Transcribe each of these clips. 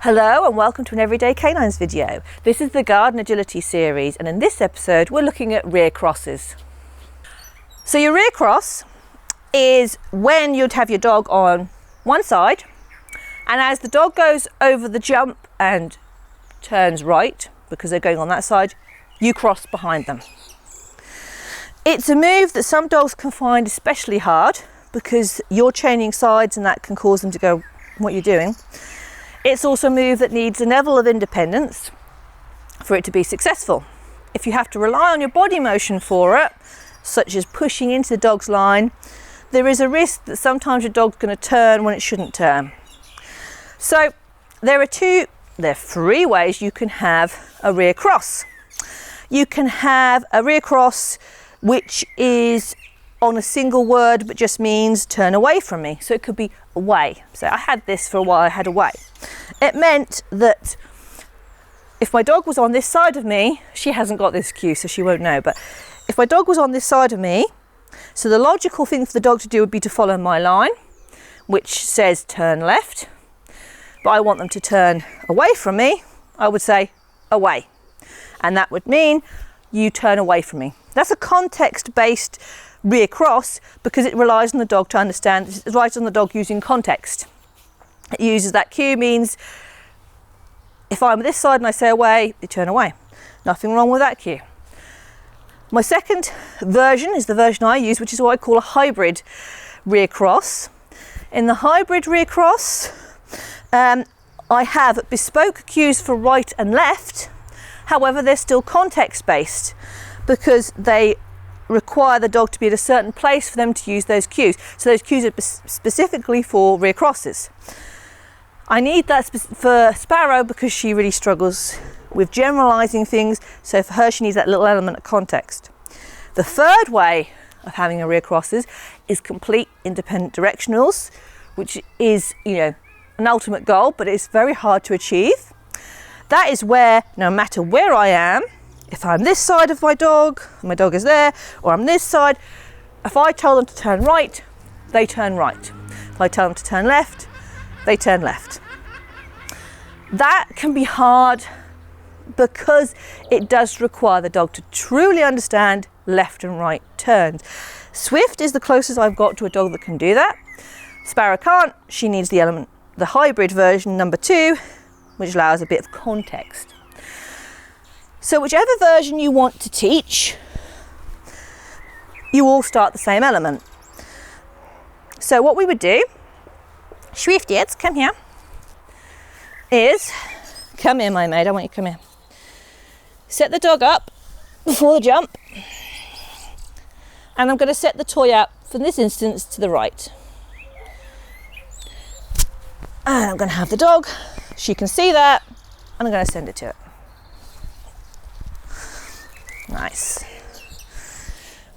Hello and welcome to an Everyday Canines video. This is the Garden Agility series, and in this episode we're looking at rear crosses. So your rear cross is when you'd have your dog on one side, and as the dog goes over the jump and turns right, because they're going on that side, you cross behind them. It's a move that some dogs can find especially hard because you're chaining sides and that can cause them to go, what you're doing. It's also a move that needs a level of independence for it to be successful. If you have to rely on your body motion for it, such as pushing into the dog's line, there is a risk that sometimes your dog's going to turn when it shouldn't turn. So there are three ways you can have a rear cross. You can have a rear cross which is on a single word but just means turn away from me. So it could be away. So I had this for a while, I had away. It meant that if my dog was on this side of me, she hasn't got this cue so she won't know, but if my dog was on this side of me, so the logical thing for the dog to do would be to follow my line, which says turn left, but I want them to turn away from me, I would say away. And that would mean you turn away from me. That's a context-based rear cross because it relies on the dog to understand. It relies on the dog using context. It uses that cue, means if I'm this side and I say away, you turn away. Nothing wrong with that cue. My second version is the version I use, which is what I call a hybrid rear cross. In the hybrid rear cross, I have bespoke cues for right and left. However, they're still context-based because they require the dog to be at a certain place for them to use those cues. So those cues are specifically for rear crosses. I need that for Sparrow because she really struggles with generalizing things. So for her, she needs that little element of context. The third way of having a rear crosses is complete independent directionals, which is, an ultimate goal, but it's very hard to achieve. That is where, no matter where I am, if I'm this side of my dog is there, or I'm this side, if I tell them to turn right, they turn right. If I tell them to turn left, they turn left. That can be hard because it does require the dog to truly understand left and right turns. Swift is the closest I've got to a dog that can do that. Sparrow can't. She needs the hybrid version number 2, which allows a bit of context. So whichever version you want to teach, you all start the same element. So what we would do, Swiftiets, come here, come here my maid, I want you to come here. Set the dog up before the jump, and I'm going to set the toy out, for this instance, to the right. And I'm going to have the dog, she can see that, and I'm going to send it to it. Nice.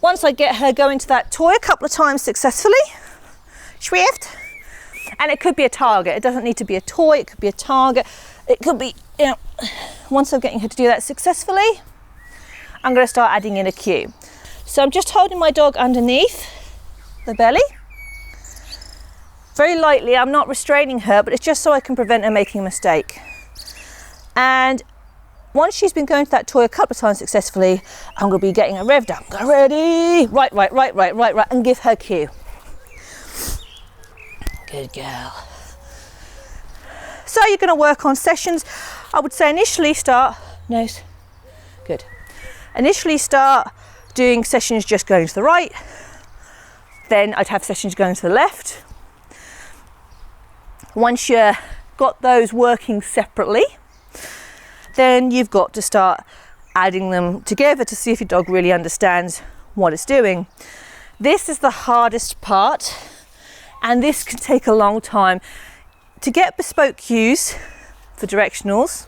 Once I get her going to that toy a couple of times successfully, Swift, and it could be a target. It doesn't need to be a toy, it could be a target. It could be, once I'm getting her to do that successfully, I'm going to start adding in a cue. So I'm just holding my dog underneath the belly. Very lightly, I'm not restraining her, but it's just so I can prevent her making a mistake. And once she's been going to that toy a couple of times successfully, I'm going to be getting her revved up. Go ready, right, and give her cue. Good girl. So you're going to work on sessions. I would say initially start, nose, good. Initially start doing sessions just going to the right. Then I'd have sessions going to the left. Once you've got those working separately, then you've got to start adding them together to see if your dog really understands what it's doing. This is the hardest part, and this can take a long time. To get bespoke cues for directionals,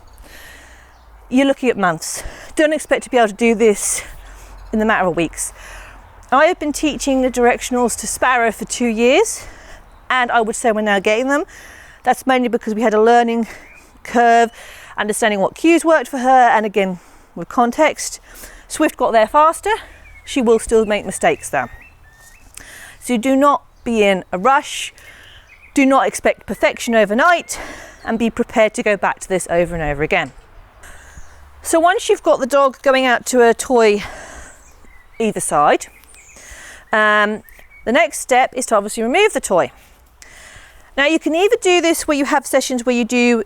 you're looking at months. Don't expect to be able to do this in the matter of weeks. I have been teaching the directionals to Sparrow for 2 years, and I would say we're now getting them. That's mainly because we had a learning curve, understanding what cues worked for her, and again, with context. Swift got there faster. She will still make mistakes though. So do not be in a rush. Do not expect perfection overnight. and be prepared to go back to this over and over again. So once you've got the dog going out to a toy either side, the next step is to obviously remove the toy. Now you can either do this where you have sessions where you do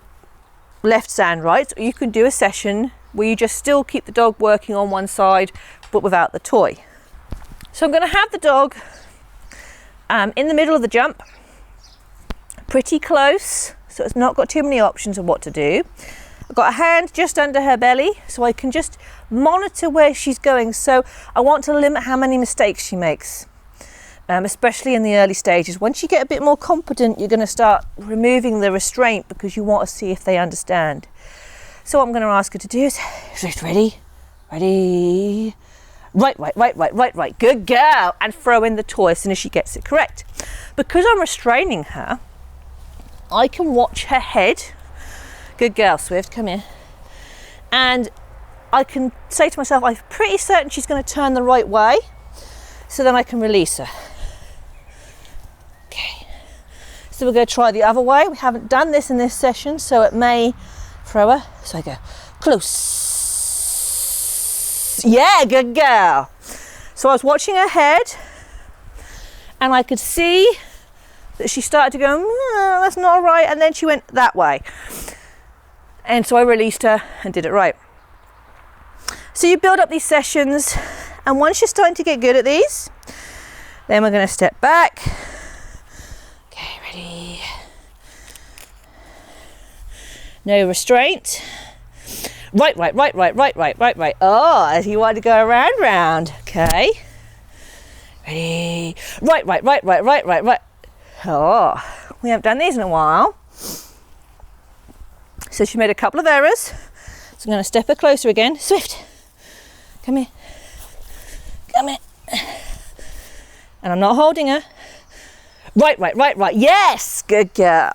lefts and rights, or you can do a session where you just still keep the dog working on one side but without the toy. So I'm going to have the dog in the middle of the jump, pretty close, so it's not got too many options of what to do. I've got a hand just under her belly so I can just monitor where she's going. So I want to limit how many mistakes she makes, especially in the early stages. Once you get a bit more confident, you're going to start removing the restraint because you want to see if they understand. So what I'm going to ask her to do is, ready, right, good girl, and throw in the toy as soon as she gets it correct. Because I'm restraining her, I can watch her head. Good girl, Swift, come here. And I can say to myself, I'm pretty certain she's going to turn the right way, so then I can release her. Okay, so we're going to try the other way. We haven't done this in this session, so it may throw her. So I go close. Yeah, good girl. So I was watching her head, and I could see that she started to go, that's not right, and then she went that way. And so I released her and did it right. So you build up these sessions, and once you're starting to get good at these, then we're going to step back. Okay, ready. No restraint. Right. Oh, you want to go round. Okay. Ready. Right. Oh, we haven't done these in a while. So she made a couple of errors. So I'm going to step her closer again. Swift, come here. And I'm not holding her. Right. Yes, good girl.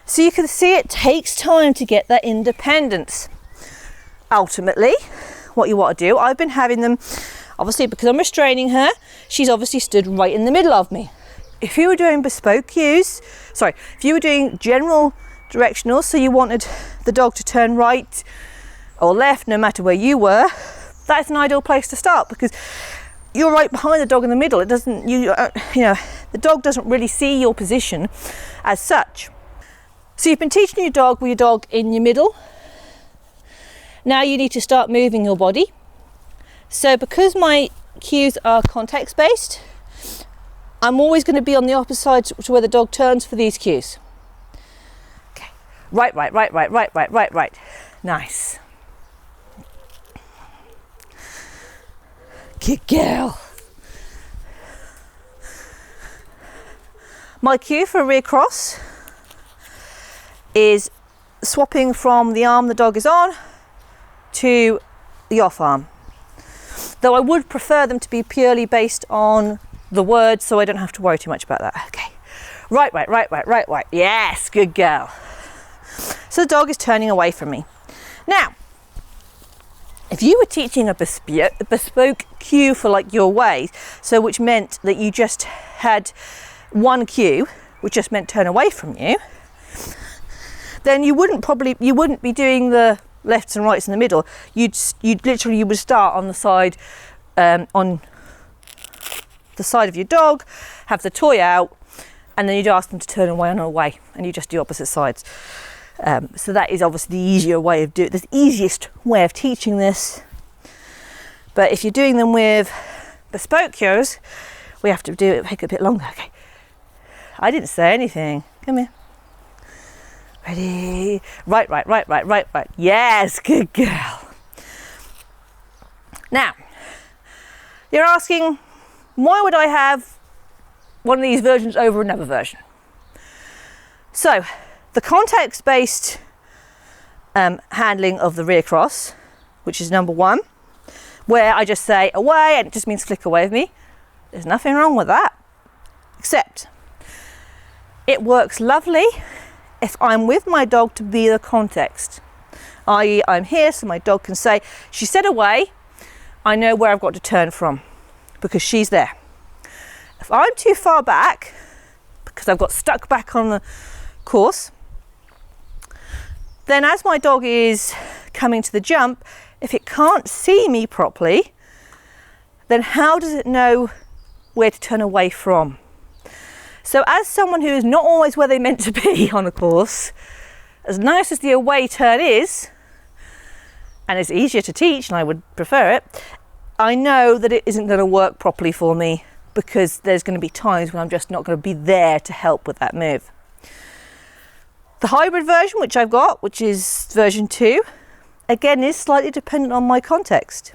So you can see it takes time to get that independence. Ultimately, what you want to do, I've been having them, obviously because I'm restraining her, she's obviously stood right in the middle of me. If you were doing bespoke cues, if you were doing general directional, so you wanted the dog to turn right or left no matter where you were, that's an ideal place to start because you're right behind the dog in the middle. It doesn't, the dog doesn't really see your position as such. So you've been teaching your dog with your dog in your middle. Now you need to start moving your body. So because my cues are context based, I'm always going to be on the opposite side to where the dog turns for these cues. Okay, right. Nice. Good girl. My cue for a rear cross is swapping from the arm the dog is on to the off arm. Though I would prefer them to be purely based on the words, so I don't have to worry too much about that. Okay, right. Yes, good girl. So the dog is turning away from me. Now, if you were teaching a bespoke cue for like your way, so which meant that you just had one cue, which just meant turn away from you, then you wouldn't be doing the lefts and rights in the middle. You would start on the side, on the side of your dog, have the toy out, and then you'd ask them to turn away, and you just do opposite sides. So that is obviously the easier way of the easiest way of teaching this. But if you're doing them with bespoke cues, we have to take a bit longer. Okay, I didn't say anything. Come here. Ready? Right. Yes, good girl. Now, you're asking, why would I have one of these versions over another version? So, the context-based handling of the rear cross, which is number one, where I just say away and it just means flick away with me. There's nothing wrong with that, except it works lovely if I'm with my dog to be the context, i.e. I'm here so my dog can say, she said away, I know where I've got to turn from because she's there. If I'm too far back, because I've got stuck back on the course, then as my dog is coming to the jump, if it can't see me properly, then how does it know where to turn away from? So as someone who is not always where they're meant to be on a course, as nice as the away turn is, and it's easier to teach and I would prefer it, I know that it isn't going to work properly for me, because there's going to be times when I'm just not going to be there to help with that move. The hybrid version, which I've got, which is version 2, again is slightly dependent on my context.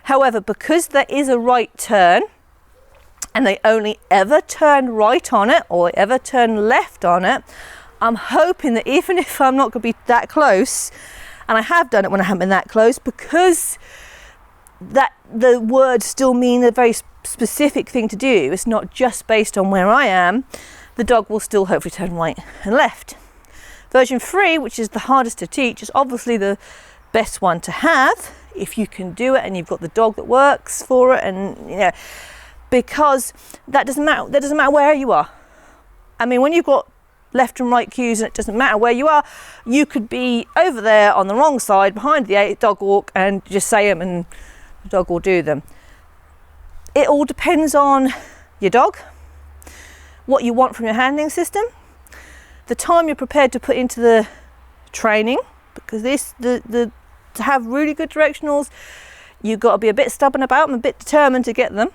However, because there is a right turn and they only ever turn right on it or ever turn left on it, I'm hoping that even if I'm not going to be that close, and I have done it when I haven't been that close, because that the words still mean a very specific thing to do, it's not just based on where I am, the dog will still hopefully turn right and left. Version 3, which is the hardest to teach, is obviously the best one to have if you can do it and you've got the dog that works for it, and you know, because that doesn't matter where you are. I mean, when you've got left and right cues and it doesn't matter where you are, you could be over there on the wrong side behind the dog walk and just say them and the dog will do them. It all depends on your dog, what you want from your handling system, the time you're prepared to put into the training, because to have really good directionals, you've got to be a bit stubborn about them, a bit determined to get them.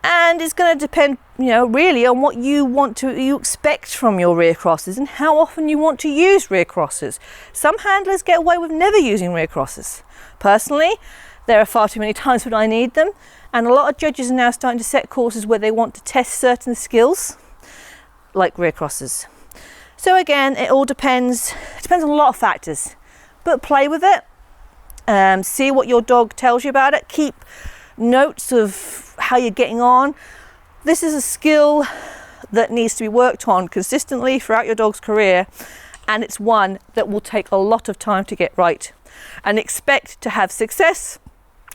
And it's going to depend, you know, really on what you expect from your rear crosses and how often you want to use rear crosses. Some handlers get away with never using rear crosses. Personally, there are far too many times when I need them, and a lot of judges are now starting to set courses where they want to test certain skills, like rear crosses. So again, it all depends on a lot of factors, but play with it, see what your dog tells you about it, keep notes of how you're getting on. This is a skill that needs to be worked on consistently throughout your dog's career, and it's one that will take a lot of time to get right, and expect to have success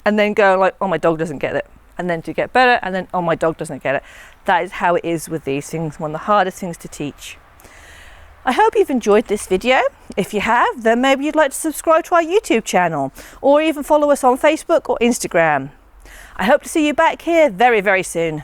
and then go like, oh, my dog doesn't get it, and then to get better, and then, oh, my dog doesn't get it. That is how it is with these things, one of the hardest things to teach. I hope you've enjoyed this video. If you have, then maybe you'd like to subscribe to our YouTube channel, or even follow us on Facebook or Instagram. I hope to see you back here very, very soon.